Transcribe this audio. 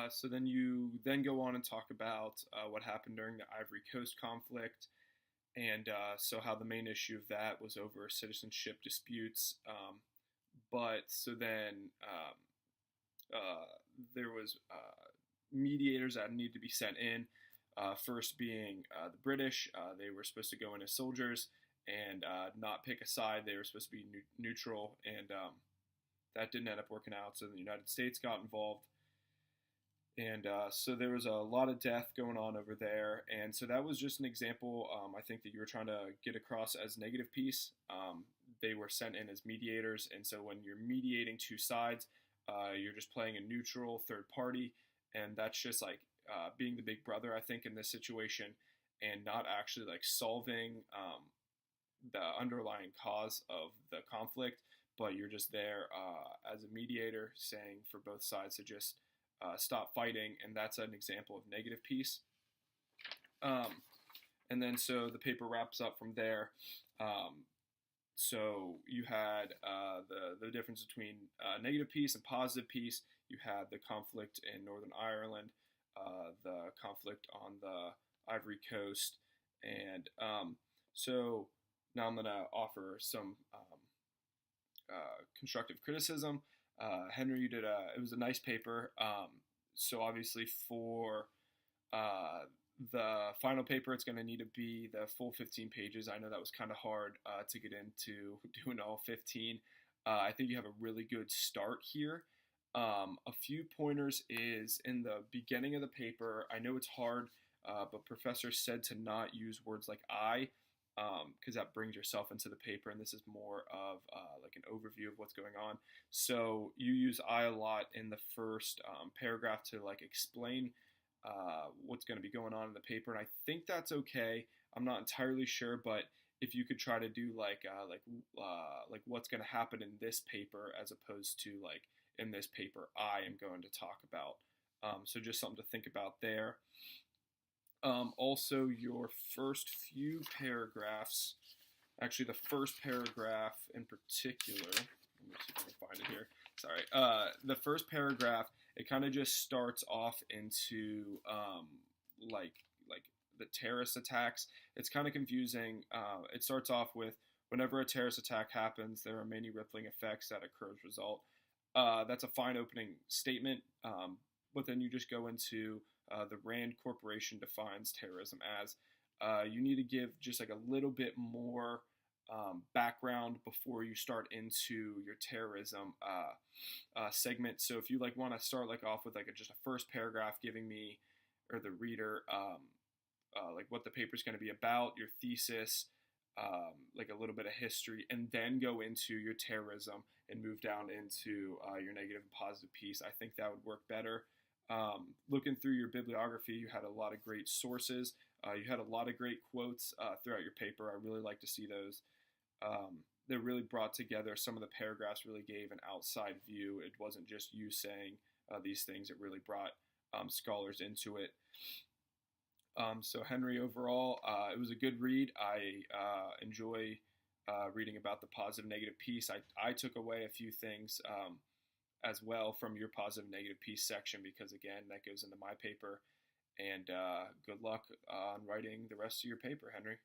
So then you then go on and talk about what happened during the Ivory Coast conflict, and so how the main issue of that was over citizenship disputes. But so then there was mediators that needed to be sent in. First being the British, they were supposed to go in as soldiers and not pick a side. They were supposed to be neutral, and that didn't end up working out. So the United States got involved, and so there was a lot of death going on over there. And so that was just an example, I think, that you were trying to get across as negative peace. They were sent in as mediators, and so when you're mediating two sides, you're just playing a neutral third party, and that's just like being the big brother, I think, in this situation, and not actually like solving the underlying cause of the conflict, but you're just there as a mediator, saying for both sides to just stop fighting, and that's an example of negative peace. And then so the paper wraps up from there. So you had the difference between negative peace and positive peace. You had the conflict in Northern Ireland, the conflict on the Ivory Coast, and so now I'm going to offer some constructive criticism. Henry, you did it was a nice paper. So obviously for the final paper, it's going to need to be the full 15 pages. I know that was kind of hard to get into doing all 15. I think you have a really good start here. A few pointers is in the beginning of the paper. I know it's hard, but professor said to not use words like I, because that brings yourself into the paper, and this is more of like an overview of what's going on. So you use I a lot in the first paragraph to like explain what's going to be going on in the paper, and I think that's okay. I'm not entirely sure, but if you could try to do like what's going to happen in this paper as opposed to like in this paper I am going to talk about. So just something to think about there. Also, your first few paragraphs, actually the first paragraph in particular, let me see if I can find it here. Sorry. The first paragraph, it kind of just starts off into like the terrorist attacks. It's kind of confusing. It starts off with, whenever a terrorist attack happens, there are many rippling effects that occur as a result. That's a fine opening statement, but then you just go into the Rand Corporation defines terrorism as. You need to give just like a little bit more background before you start into your terrorism segment. So if you like want to start like off with like just a first paragraph giving me or the reader like what the paper is going to be about, your thesis, like a little bit of history, and then go into your terrorism and move down into your negative and positive piece, I think that would work better. Looking through your bibliography, you had a lot of great sources. You had a lot of great quotes throughout your paper. I really like to see those. That really brought together some of the paragraphs, really gave an outside view. It wasn't just you saying these things. It really brought scholars into it. So Henry, overall, it was a good read. I enjoy reading about the positive negative piece. I took away a few things as well from your positive negative piece section, because again, that goes into my paper. And good luck on writing the rest of your paper, Henry.